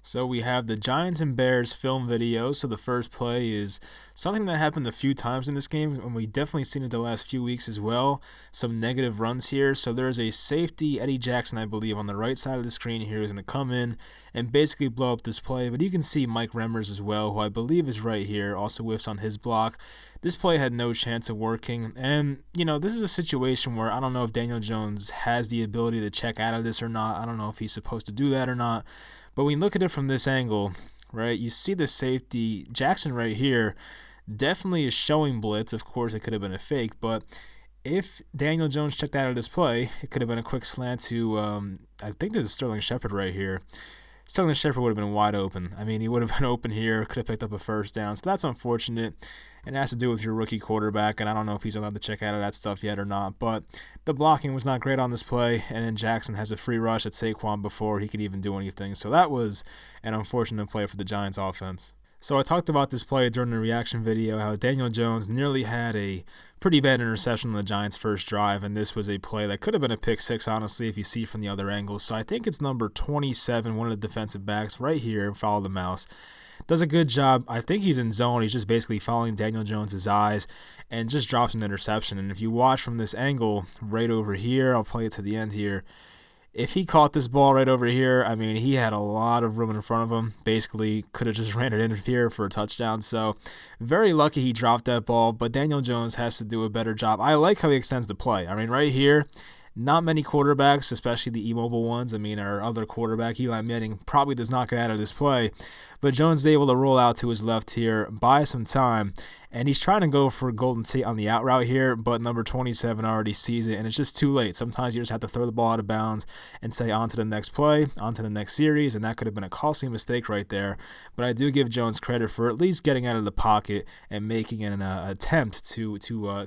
So we have the Giants and Bears film video. So the first play is something that happened a few times in this game, and we definitely seen it the last few weeks as well. Some negative runs here. So there's a safety, Eddie Jackson, I believe, on the right side of the screen here, who's going to come in and basically blow up this play. But you can see Mike Remmers as well, who I believe is right here, also whiffs on his block. This play had no chance of working, and this is a situation where I don't know if Daniel Jones has the ability to check out of this or not. I don't know if he's supposed to do that or not. But when you look at it from this angle, right, you see the safety, Jackson right here, definitely is showing blitz. Of course, it could have been a fake, but if Daniel Jones checked out of this play, it could have been a quick slant to, I think this is Sterling Shepard right here. Sterling Shepard would have been wide open. I mean, he would have been open here, could have picked up a first down. So that's unfortunate. It has to do with your rookie quarterback, and I don't know if he's allowed to check out of that stuff yet or not. But the blocking was not great on this play, and then Jackson has a free rush at Saquon before he could even do anything. So that was an unfortunate play for the Giants offense. So I talked about this play during the reaction video, how Daniel Jones nearly had a pretty bad interception on the Giants' first drive, and this was a play that could have been a pick six, honestly, if you see from the other angles. So I think it's number 27, one of the defensive backs right here, follow the mouse. Does a good job. I think he's in zone. He's just basically following Daniel Jones' eyes and just drops an interception. And if you watch from this angle right over here, I'll play it to the end here. If he caught this ball right over here, I mean, he had a lot of room in front of him. Basically, could have just ran it in here for a touchdown. So, very lucky he dropped that ball, but Daniel Jones has to do a better job. I like how he extends the play. I mean, right here, not many quarterbacks, especially the immobile ones. I mean, our other quarterback, Eli Manning, probably does not get out of this play. But Jones is able to roll out to his left here, buy some time, and he's trying to go for Golden Tate on the out route here, but number 27 already sees it, and it's just too late. Sometimes you just have to throw the ball out of bounds and say on to the next play, on to the next series, and that could have been a costly mistake right there. But I do give Jones credit for at least getting out of the pocket and making an attempt to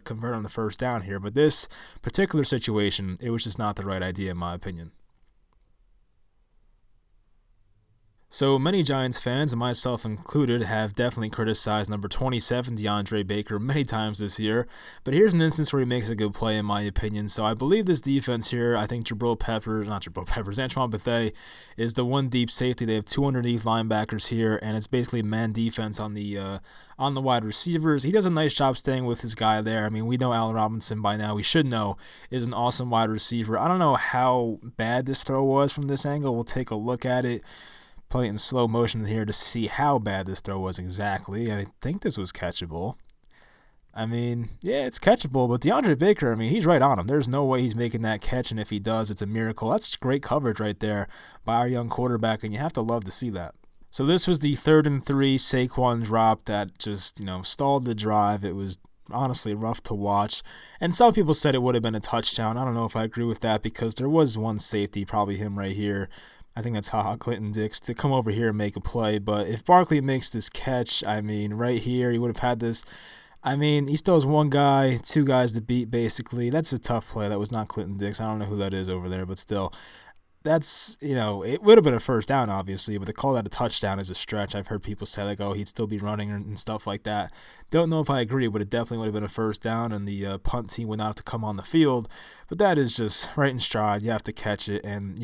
convert on the first down here. But this particular situation, it was just not the right idea in my opinion. So many Giants fans, and myself included, have definitely criticized number 27, DeAndre Baker, many times this year. But here's an instance where he makes a good play, in my opinion. So I believe this defense here, I think Antoine Bethea is the one deep safety. They have two underneath linebackers here, and it's basically man defense on the wide receivers. He does a nice job staying with his guy there. I mean, we know Allen Robinson by now. We should know is an awesome wide receiver. I don't know how bad this throw was from this angle. We'll take a look at it. Play it in slow motion here to see how bad this throw was exactly. I think this was catchable. I mean, yeah, it's catchable, but DeAndre Baker, I mean, he's right on him. There's no way he's making that catch, and if he does, it's a miracle. That's great coverage right there by our young quarterback, and you have to love to see that. So this was the 3rd and 3 Saquon drop that just, stalled the drive. It was honestly rough to watch, and some people said it would have been a touchdown. I don't know if I agree with that because there was one safety, probably him right here. I think that's Clinton Dix to come over here and make a play. But if Barkley makes this catch, I mean, right here, he would have had this. I mean, he still has one guy, two guys to beat, basically. That's a tough play. That was not Clinton Dix. I don't know who that is over there, but still. That's, it would have been a first down, obviously, but to call that a touchdown is a stretch. I've heard people say, like, oh, he'd still be running and stuff like that. Don't know if I agree, but it definitely would have been a first down, and the punt team would not have to come on the field. But that is just right in stride. You have to catch it, and,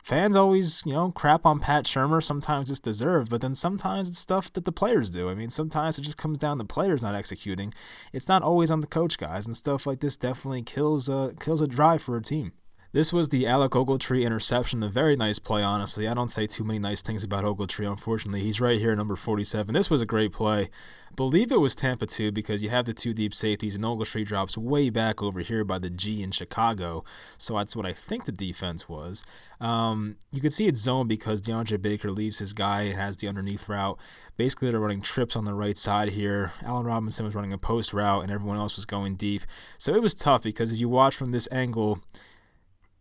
fans always, crap on Pat Shurmur. Sometimes it's deserved, but then sometimes it's stuff that the players do. I mean, sometimes it just comes down to players not executing. It's not always on the coach, guys, and stuff like this definitely kills a drive for a team. This was the Alec Ogletree interception, a very nice play, honestly. I don't say too many nice things about Ogletree, unfortunately. He's right here, number 47. This was a great play. I believe it was Tampa 2 because you have the two deep safeties, and Ogletree drops way back over here by the G in Chicago. So that's what I think the defense was. You could see it's zone because DeAndre Baker leaves his guy and has the underneath route. Basically, they're running trips on the right side here. Allen Robinson was running a post route, and everyone else was going deep. So it was tough because if you watch from this angle,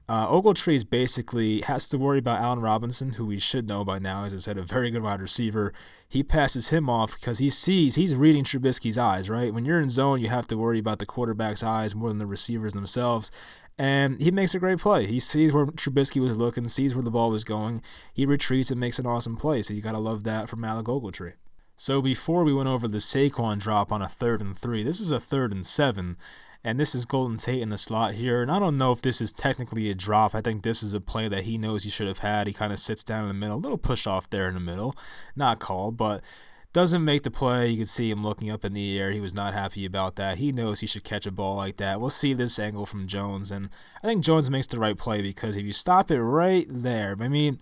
Ogletree basically has to worry about Allen Robinson, who we should know by now, as I said, a very good wide receiver. He passes him off because he's reading Trubisky's eyes, right? When you're in zone, you have to worry about the quarterback's eyes more than the receivers themselves. And he makes a great play. He sees where Trubisky was looking, sees where the ball was going. He retreats and makes an awesome play. So you got to love that from Alec Ogletree. So before we went over the Saquon drop on a 3rd and 3, this is a 3rd and 7. And this is Golden Tate in the slot here. And I don't know if this is technically a drop. I think this is a play that he knows he should have had. He kind of sits down in the middle, a little push off there in the middle. Not called, but doesn't make the play. You can see him looking up in the air. He was not happy about that. He knows he should catch a ball like that. We'll see this angle from Jones, and I think Jones makes the right play because if you stop it right there, I mean,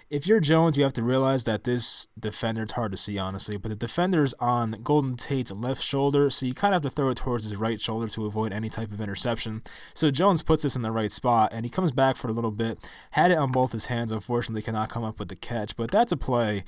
if you're Jones, you have to realize that this defender, it's hard to see, honestly, but the defender's on Golden Tate's left shoulder, so you kind of have to throw it towards his right shoulder to avoid any type of interception. So Jones puts this in the right spot, and he comes back for a little bit, had it on both his hands, unfortunately cannot come up with the catch, but that's a play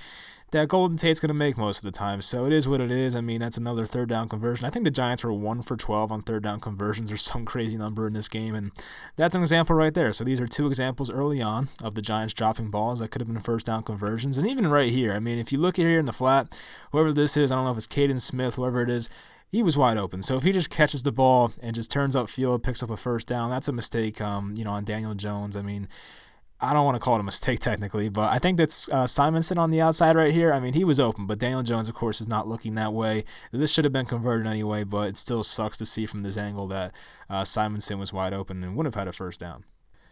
that Golden Tate's going to make most of the time, so it is what it is. I mean, that's another third down conversion. I think the Giants were 1 for 12 on third down conversions or some crazy number in this game, and that's an example right there. So these are two examples early on of the Giants dropping balls that could have been first down conversions, and even right here, I mean, if you look here in the flat, whoever this is, I don't know if it's Caden Smith, whoever it is, he was wide open. So if he just catches the ball and just turns upfield, picks up a first down, that's a mistake, on Daniel Jones. I mean, I don't want to call it a mistake technically, but I think that's Simonson on the outside right here. I mean, he was open, but Daniel Jones, of course, is not looking that way. This should have been converted anyway, but it still sucks to see from this angle that Simonson was wide open and wouldn't have had a first down.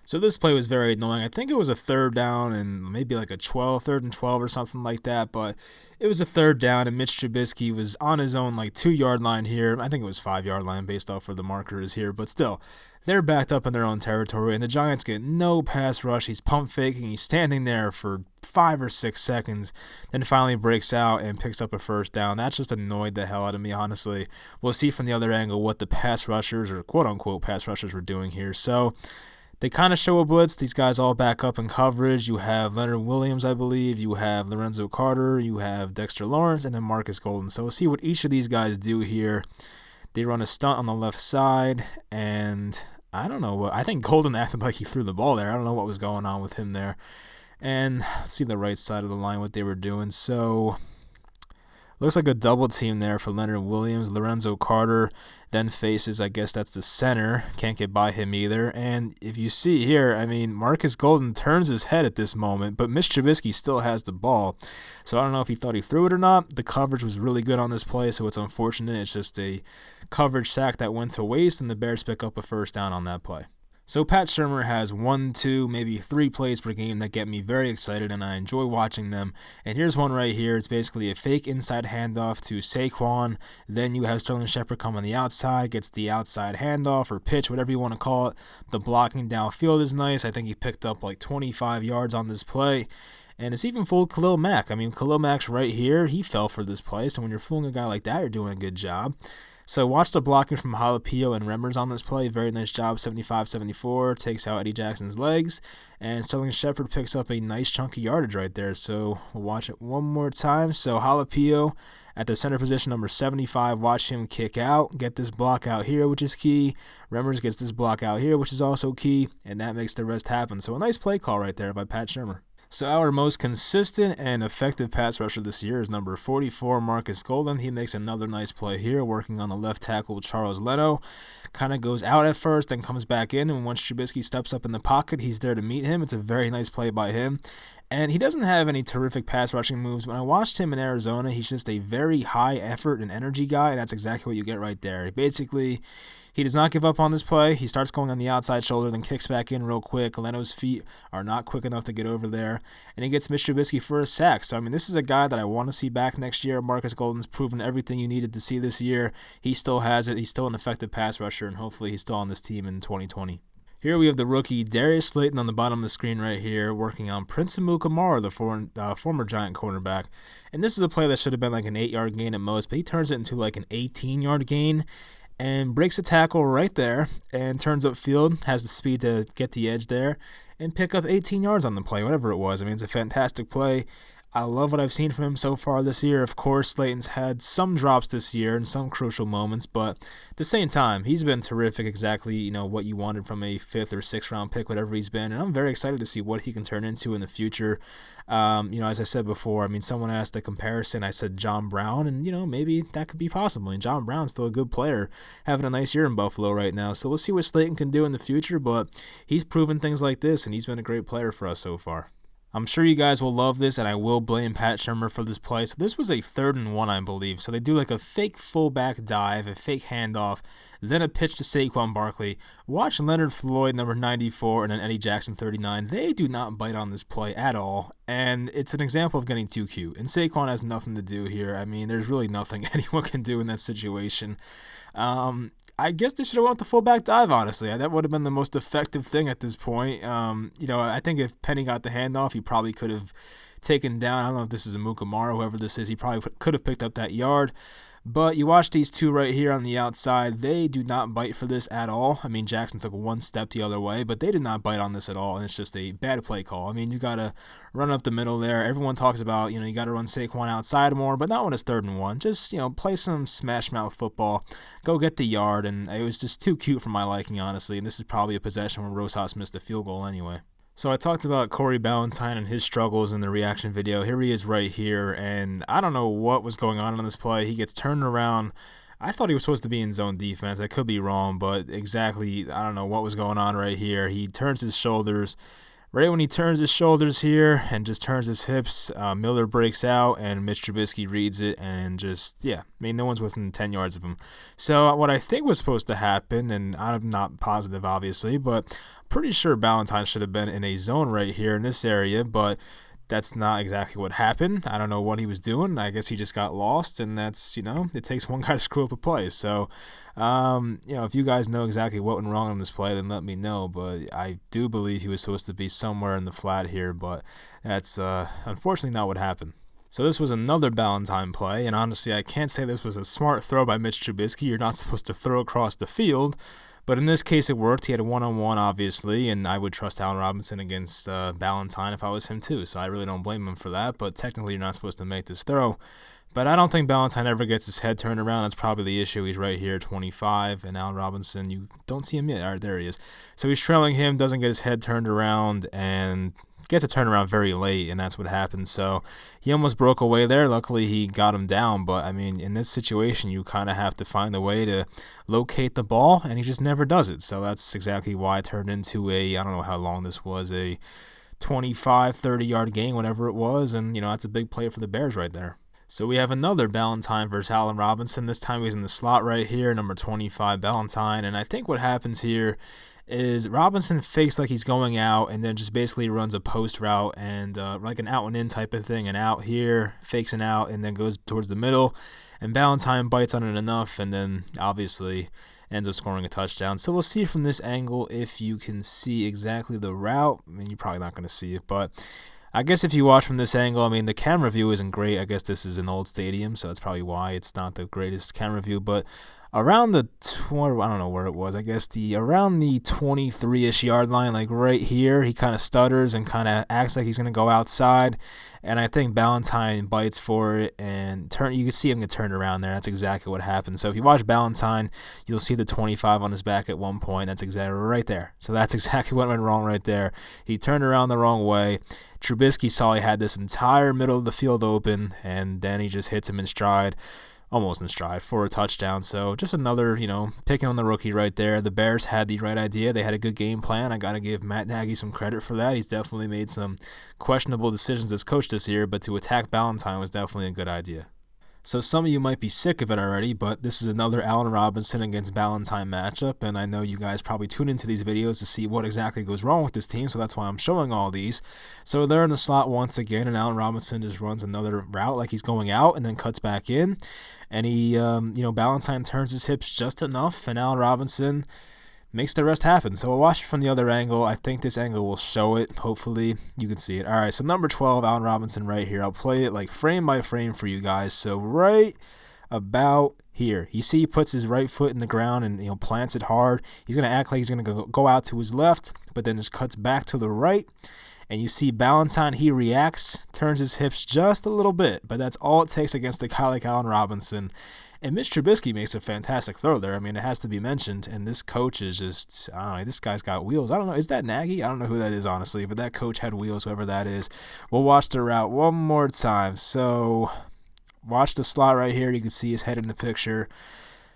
So this play was very annoying. I think it was a third down and maybe like a 3rd and 12 or something like that, but it was a third down and Mitch Trubisky was on his own 2-yard line here. I think it was 5-yard line based off where the marker is here, but still, they're backed up in their own territory and the Giants get no pass rush. He's pump faking. He's standing there for 5 or 6 seconds, then finally breaks out and picks up a first down. That just annoyed the hell out of me, honestly. We'll see from the other angle what the pass rushers or quote-unquote pass rushers were doing here. So they kind of show a blitz. These guys all back up in coverage. You have Leonard Williams, I believe. You have Lorenzo Carter. You have Dexter Lawrence, and then Marcus Golden. So we'll see what each of these guys do here. They run a stunt on the left side, and I don't know what. I think Golden acted like he threw the ball there. I don't know what was going on with him there. And let's see the right side of the line, what they were doing. So looks like a double team there for Leonard Williams. Lorenzo Carter then faces, I guess that's the center. Can't get by him either. And if you see here, I mean, Marcus Golden turns his head at this moment, but Mitch Trubisky still has the ball. So I don't know if he thought he threw it or not. The coverage was really good on this play, so it's unfortunate. It's just a coverage sack that went to waste, and the Bears pick up a first down on that play. So Pat Shurmur has 1, 2, maybe 3 plays per game that get me very excited and I enjoy watching them. And here's one right here. It's basically a fake inside handoff to Saquon. Then you have Sterling Shepard come on the outside, gets the outside handoff or pitch, whatever you want to call it. The blocking downfield is nice. I think he picked up 25 yards on this play. And it's even fooled Khalil Mack. I mean, Khalil Mack's right here. He fell for this play. So when you're fooling a guy like that, you're doing a good job. So watch the blocking from Jalapeno and Remmers on this play. Very nice job, 75-74. Takes out Eddie Jackson's legs. And Sterling Shepard picks up a nice chunk of yardage right there. So we'll watch it one more time. So Jalapeno at the center position, number 75. Watch him kick out. Get this block out here, which is key. Remmers gets this block out here, which is also key. And that makes the rest happen. So a nice play call right there by Pat Shurmur. So our most consistent and effective pass rusher this year is number 44, Marcus Golden. He makes another nice play here, working on the left tackle, Charles Leno. Kind of goes out at first, then comes back in, and once Trubisky steps up in the pocket, he's there to meet him. It's a very nice play by him. And he doesn't have any terrific pass rushing moves. When I watched him in Arizona, he's just a very high effort and energy guy, and that's exactly what you get right there. Basically, he does not give up on this play. He starts going on the outside shoulder, then kicks back in real quick. Leno's feet are not quick enough to get over there, and he gets Mitch Trubisky for a sack. So, I mean, this is a guy that I want to see back next year. Marcus Golden's proven everything you needed to see this year. He still has it. He's still an effective pass rusher, and hopefully he's still on this team in 2020. Here we have the rookie Darius Slayton on the bottom of the screen right here, working on Prince Amukamara, the former Giant cornerback. And this is a play that should have been an 8-yard gain at most, but he turns it into an 18-yard gain and breaks a tackle right there and turns upfield, has the speed to get the edge there and pick up 18 yards on the play, whatever it was. I mean, it's a fantastic play. I love what I've seen from him so far this year. Of course, Slayton's had some drops this year in some crucial moments, but at the same time, he's been terrific, exactly what you wanted from a 5th or 6th round pick, whatever he's been, and I'm very excited to see what he can turn into in the future. As I said before, I mean, someone asked a comparison. I said John Brown, and maybe that could be possible. And John Brown's still a good player, having a nice year in Buffalo right now. So we'll see what Slayton can do in the future, but he's proven things like this, and he's been a great player for us so far. I'm sure you guys will love this, and I will blame Pat Shurmur for this play. So this was a 3rd and 1, I believe. So they do like a fake fullback dive, a fake handoff, then a pitch to Saquon Barkley. Watch Leonard Floyd, number 94, and then Eddie Jackson, 39. They do not bite on this play at all, and it's an example of getting too cute. And Saquon has nothing to do here. I mean, there's really nothing anyone can do in that situation. I guess they should have went with the fullback dive, honestly. That would have been the most effective thing at this point. I think if Penny got the handoff, he probably could have taken down, I don't know if this is Amukamara, whoever this is, he probably could have picked up that yard. But you watch these two right here on the outside, they do not bite for this at all. I mean, Jackson took one step the other way, but they did not bite on this at all, and it's just a bad play call. I mean, you got to run up the middle there. Everyone talks about, you got to run Saquon outside more, but not when it's 3rd and 1. Just, play some smash mouth football, go get the yard, and it was just too cute for my liking, honestly, and this is probably a possession where Rosas missed a field goal anyway. So I talked about Corey Ballentine and his struggles in the reaction video. Here he is right here, and I don't know what was going on this play. He gets turned around. I thought he was supposed to be in zone defense. I could be wrong, but exactly, I don't know what was going on right here. He turns his shoulders. Right when he turns his shoulders here and just turns his hips, Miller breaks out, and Mitch Trubisky reads it, and no one's within 10 yards of him. So what I think was supposed to happen, and I'm not positive, obviously, but pretty sure Ballentine should have been in a zone right here in this area, but that's not exactly what happened. I don't know what he was doing. I guess he just got lost, and that's, it takes one guy to screw up a play. So, if you guys know exactly what went wrong on this play, then let me know. But I do believe he was supposed to be somewhere in the flat here, but that's unfortunately not what happened. So this was another Ballentine play, and honestly, I can't say this was a smart throw by Mitch Trubisky. You're not supposed to throw across the field. But in this case, it worked. He had a one-on-one, obviously, and I would trust Allen Robinson against Ballentine if I was him, too. So I really don't blame him for that. But technically, you're not supposed to make this throw. But I don't think Ballentine ever gets his head turned around. That's probably the issue. He's right here, 25, and Allen Robinson, you don't see him yet. All right, there he is. So he's trailing him, doesn't get his head turned around, and gets a turnaround very late, and that's what happened. So he almost broke away there. Luckily, he got him down. But, I mean, in this situation, you kind of have to find a way to locate the ball, and he just never does it. So that's exactly why it turned into I don't know how long this was, a 25, 30-yard gain, whatever it was. And, that's a big play for the Bears right there. So we have another Ballentine versus Allen Robinson. This time he's in the slot right here, number 25, Ballentine. And I think what happens here is Robinson fakes like he's going out and then just basically runs a post route and like an out and in type of thing. And out here, fakes an out, and then goes towards the middle. And Ballentine bites on it enough and then obviously ends up scoring a touchdown. So we'll see from this angle if you can see exactly the route. I mean, you're probably not going to see it, but I guess if you watch from this angle, I mean, the camera view isn't great. I guess this is an old stadium, so that's probably why it's not the greatest camera view. But around the, I don't know where it was, I guess around the 23-ish yard line, like right here, he kind of stutters and kind of acts like he's going to go outside. And I think Ballentine bites for it, and you can see him get turned around there. That's exactly what happened. So if you watch Ballentine, you'll see the 25 on his back at one point. That's exactly right there. So that's exactly what went wrong right there. He turned around the wrong way. Trubisky saw he had this entire middle of the field open, and then he just hits him in stride. Almost in stride for a touchdown. So just another, picking on the rookie right there. The Bears had the right idea. They had a good game plan. I got to give Matt Nagy some credit for that. He's definitely made some questionable decisions as coach this year, but to attack Ballentine was definitely a good idea. So some of you might be sick of it already, but this is another Allen Robinson against Ballentine matchup, and I know you guys probably tune into these videos to see what exactly goes wrong with this team, so that's why I'm showing all these. So they're in the slot once again, and Allen Robinson just runs another route like he's going out and then cuts back in, and he, Ballentine turns his hips just enough, and Allen Robinson makes the rest happen. So we'll watch it from the other angle. I think this angle will show it. Hopefully you can see it. All right, so number 12, Allen Robinson right here. I'll play it like frame by frame for you guys. So right about here, you see he puts his right foot in the ground and plants it hard. He's going to act like he's going to go out to his left, but then just cuts back to the right. And you see Ballentine, he reacts, turns his hips just a little bit, but that's all it takes against a guy like Allen Robinson. And Mitch Trubisky makes a fantastic throw there. I mean, it has to be mentioned. And this coach is just, I don't know, this guy's got wheels. I don't know, is that Nagy? I don't know who that is, honestly, but that coach had wheels, whoever that is. We'll watch the route one more time. So watch the slot right here. You can see his head in the picture.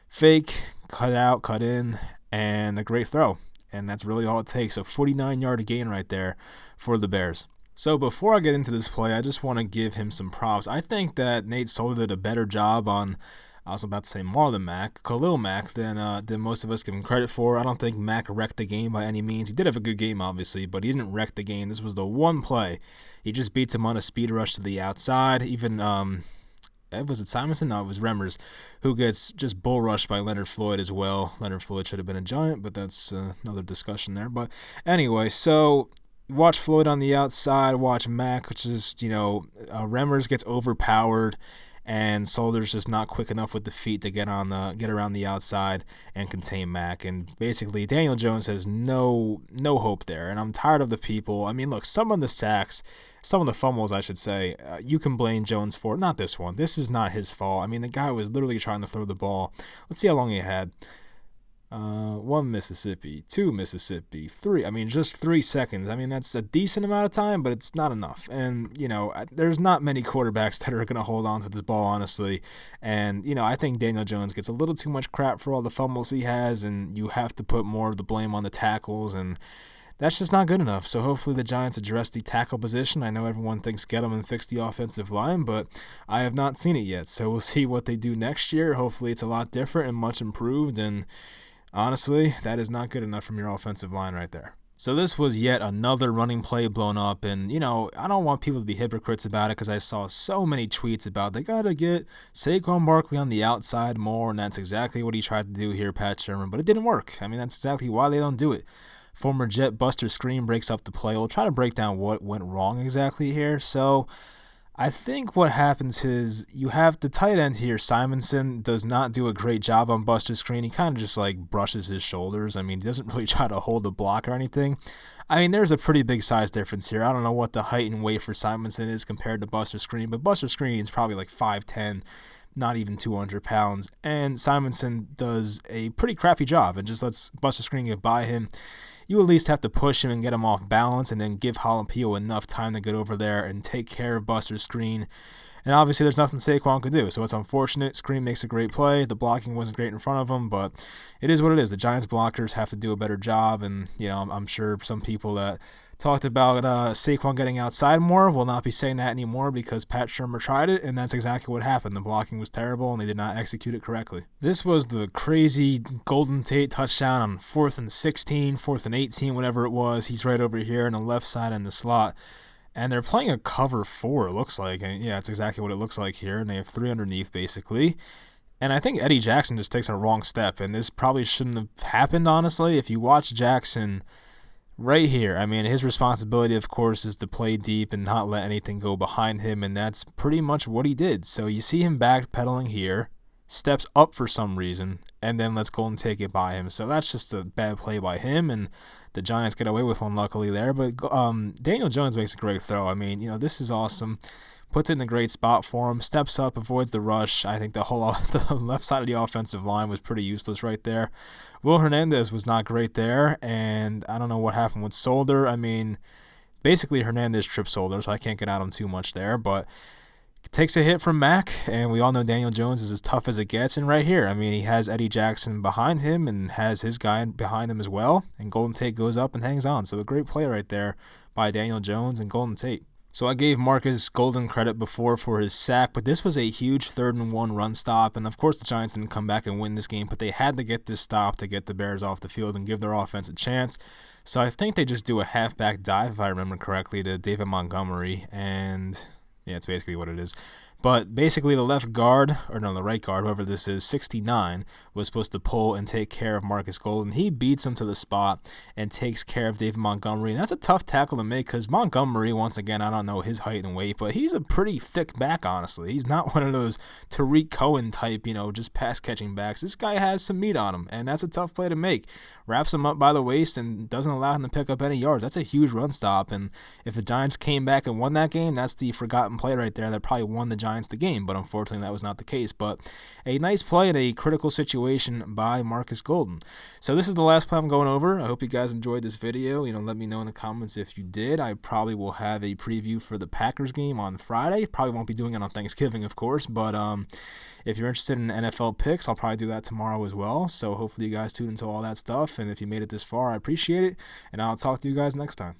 Fake, cut out, cut in, and a great throw. And that's really all it takes. A 49-yard gain right there for the Bears. So before I get into this play, I just want to give him some props. I think that Nate Solder did a better job on, I was about to say Marlon Mack, Khalil Mack, than most of us give him credit for. I don't think Mack wrecked the game by any means. He did have a good game, obviously, but he didn't wreck the game. This was the one play. He just beats him on a speed rush to the outside. Even, was it Simonson? No, it was Remmers, who gets just bull rushed by Leonard Floyd as well. Leonard Floyd should have been a Giant, but that's another discussion there. But anyway, so watch Floyd on the outside, watch Mack, which is, Remmers gets overpowered, and Solder's just not quick enough with the feet to get around the outside and contain Mack. And basically, Daniel Jones has no hope there. And I'm tired of the people. I mean, look, some of the sacks, some of the fumbles, I should say, you can blame Jones for. Not this one. This is not his fault. I mean, the guy was literally trying to throw the ball. Let's see how long he had. 1 Mississippi, 2 Mississippi, 3. I mean, just 3 seconds. I mean, that's a decent amount of time, but it's not enough. And, there's not many quarterbacks that are going to hold on to this ball, honestly. And, I think Daniel Jones gets a little too much crap for all the fumbles he has, and you have to put more of the blame on the tackles, and that's just not good enough. So hopefully the Giants address the tackle position. I know everyone thinks get them and fix the offensive line, but I have not seen it yet. So we'll see what they do next year. Hopefully it's a lot different and much improved, and honestly, that is not good enough from your offensive line right there. So this was yet another running play blown up, and, I don't want people to be hypocrites about it because I saw so many tweets about they got to get Saquon Barkley on the outside more, and that's exactly what he tried to do here, Pat Sherman, but it didn't work. I mean, that's exactly why they don't do it. Former Jet Buster Screen breaks up the play. We'll try to break down what went wrong exactly here. So I think what happens is you have the tight end here, Simonson, does not do a great job on Buster Screen. He kind of just brushes his shoulders. I mean, he doesn't really try to hold the block or anything. I mean, there's a pretty big size difference here. I don't know what the height and weight for Simonson is compared to Buster Screen, but Buster Screen is probably 5'10", not even 200 pounds. And Simonson does a pretty crappy job and just lets Buster Screen get by him. You at least have to push him and get him off balance and then give Jalapeno enough time to get over there and take care of Buster Screen. And obviously there's nothing Saquon could do, so it's unfortunate. Screen makes a great play. The blocking wasn't great in front of him, but it is what it is. The Giants blockers have to do a better job, and I'm sure some people that talked about Saquon getting outside more will not be saying that anymore because Pat Shermer tried it, and that's exactly what happened. The blocking was terrible, and they did not execute it correctly. This was the crazy Golden Tate touchdown on 4th and 16, 4th and 18, whatever it was. He's right over here on the left side in the slot. And they're playing a cover 4, it looks like. And yeah, it's exactly what it looks like here. And they have 3 underneath, basically. And I think Eddie Jackson just takes a wrong step. And this probably shouldn't have happened, honestly. If you watch Jackson right here, I mean, his responsibility, of course, is to play deep and not let anything go behind him. And that's pretty much what he did. So you see him backpedaling here, steps up for some reason, and then lets Golden Tate get by him. So that's just a bad play by him, and the Giants get away with one luckily there. But Daniel Jones makes a great throw. I mean, this is awesome. Puts it in a great spot for him, steps up, avoids the rush. I think the left side of the offensive line was pretty useless right there. Will Hernandez was not great there, and I don't know what happened with Solder. I mean, basically Hernandez tripped Solder, so I can't get at him too much there, but takes a hit from Mack, and we all know Daniel Jones is as tough as it gets. And right here, I mean, he has Eddie Jackson behind him and has his guy behind him as well, and Golden Tate goes up and hangs on. So a great play right there by Daniel Jones and Golden Tate. So I gave Marcus Golden credit before for his sack, but this was a huge 3rd and 1 run stop, and of course the Giants didn't come back and win this game, but they had to get this stop to get the Bears off the field and give their offense a chance. So I think they just do a halfback dive, if I remember correctly, to David Montgomery, and yeah, it's basically what it is. But basically the left guard, or no, the right guard, whoever this is, 69, was supposed to pull and take care of Marcus Golden. He beats him to the spot and takes care of David Montgomery. And that's a tough tackle to make because Montgomery, once again, I don't know his height and weight, but he's a pretty thick back, honestly. He's not one of those Tariq Cohen type, just pass-catching backs. This guy has some meat on him, and that's a tough play to make. Wraps him up by the waist and doesn't allow him to pick up any yards. That's a huge run stop, and if the Giants came back and won that game, that's the forgotten play right there that probably won the Giants the game, but unfortunately that was not the case. But a nice play in a critical situation by Marcus Golden. So this is the last play I'm going over. I hope you guys enjoyed this video. Let me know in the comments if you did. I probably will have a preview for the Packers game on Friday. Probably won't be doing it on Thanksgiving, of course, but if you're interested in NFL picks, I'll probably do that tomorrow as well. So hopefully you guys tune into all that stuff, and if you made it this far, I appreciate it, and I'll talk to you guys next time.